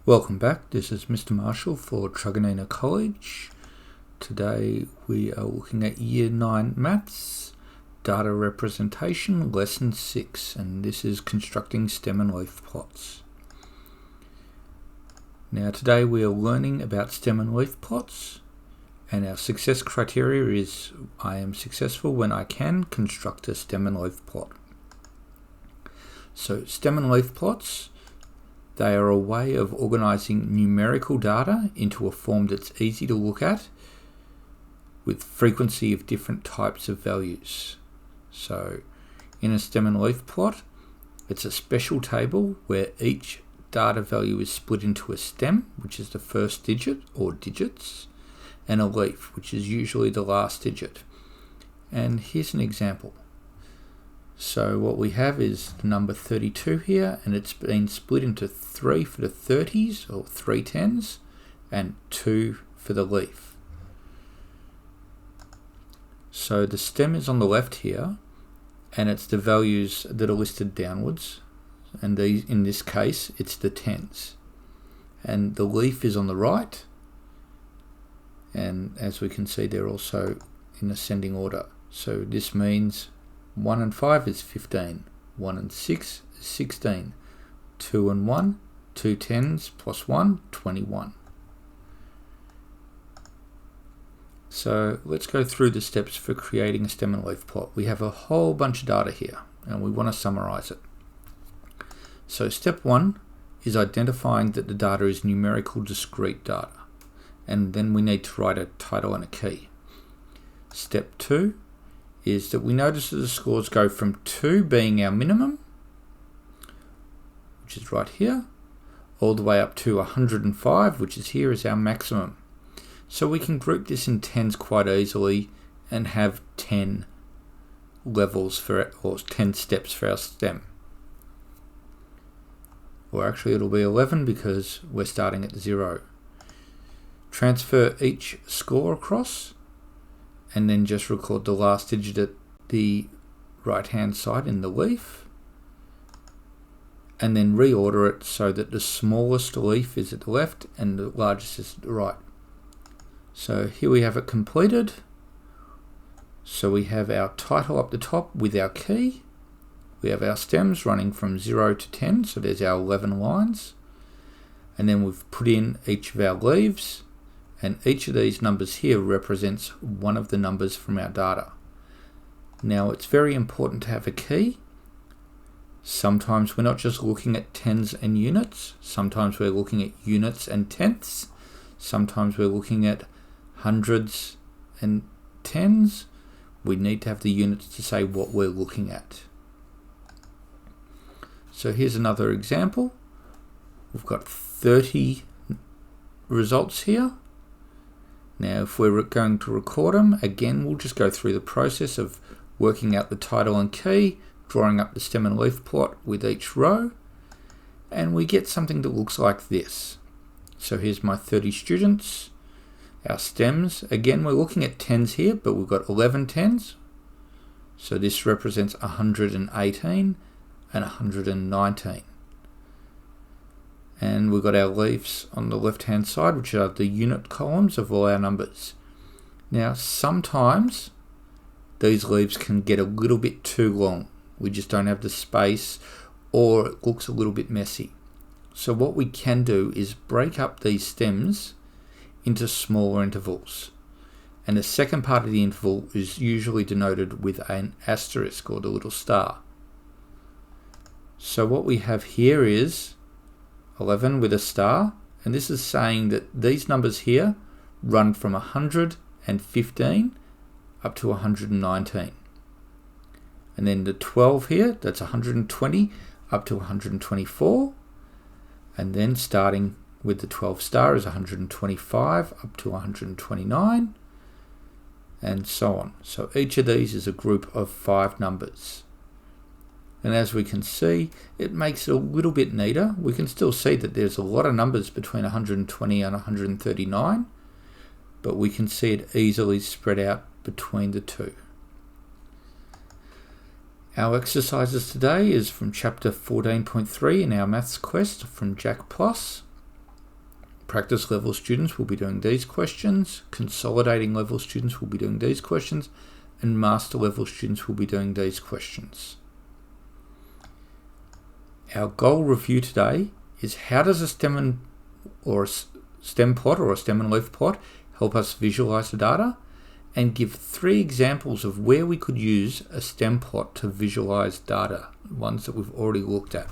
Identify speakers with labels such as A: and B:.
A: Welcome back, this is Mr. Marshall for Truganina College. Today we are looking at Year 9 Maths, Data Representation, Lesson 6, and this is constructing stem and leaf plots. Now today we are learning about stem and leaf plots, and our success criteria is I am successful when I can construct a stem and leaf plot. So stem and leaf plots, they are a way of organizing numerical data into a form that's easy to look at with frequency of different types of values. So in a stem and leaf plot, it's a special table where each data value is split into a stem, which is the first digit or digits, and a leaf, which is usually the last digit. And here's an example. So what we have is the number 32 here, and it's been split into 3 for the 30s or 3 tens and 2 for the leaf. So the stem is on the left here, and it's the values that are listed downwards, and these, in this case it's the tens. And the leaf is on the right, and as we can see they're also in ascending order. So this means 1 and 5 is 15, 1 and 6 is 16, 2 and 1, 2 tens plus 1, 21. So let's go through the steps for creating a stem and leaf plot. We have a whole bunch of data here and we want to summarize it. So step 1 is identifying that the data is numerical discrete data, and then we need to write a title and a key. Step 2 is that we notice that the scores go from 2 being our minimum, which is right here, all the way up to 105, which is here, is our maximum. So we can group this in tens quite easily and have 10 levels for it, or 10 steps for our stem. Or actually it'll be 11 because we're starting at 0. Transfer each score across, and then just record the last digit at the right hand side in the leaf, and then reorder it so that the smallest leaf is at the left and the largest is at the right. So here we have it completed. So we have our title up the top with our key, we have our stems running from 0 to 10, so there's our 11 lines, and then we've put in each of our leaves, and each of these numbers here represents one of the numbers from our data. Now it's very important to have a key. Sometimes we're not just looking at tens and units, sometimes we're looking at units and tenths, sometimes we're looking at hundreds and tens. We need to have the units to say what we're looking at. So here's another example. We've got 30 results here. Now if we're going to record them, again we'll just go through the process of working out the title and key, drawing up the stem and leaf plot with each row, and we get something that looks like this. So here's my 30 students, our stems. Again we're looking at tens here, but we've got 11 tens, so this represents 118 and 119. And we've got our leaves on the left hand side, which are the unit columns of all our numbers. Now sometimes these leaves can get a little bit too long. We just don't have the space, or it looks a little bit messy. So what we can do is break up these stems into smaller intervals. And the second part of the interval is usually denoted with an asterisk or the little star. So what we have here is 11 with a star, and this is saying that these numbers here run from 115 up to 119. And then the 12 here, that's 120 up to 124. And then starting with the 12 star is 125 up to 129, and so on. So each of these is a group of 5 numbers. And as we can see, it makes it a little bit neater. We can still see that there's a lot of numbers between 120 and 139, but we can see it easily spread out between the two. Our exercises today is from chapter 14.3 in our Maths Quest from Jack Plus. Practice level students will be doing these questions. Consolidating level students will be doing these questions. And master level students will be doing these questions. Our goal review today is how does a stem and stem plot or a stem and leaf plot help us visualize the data, and give 3 examples of where we could use a stem plot to visualize data, ones that we've already looked at.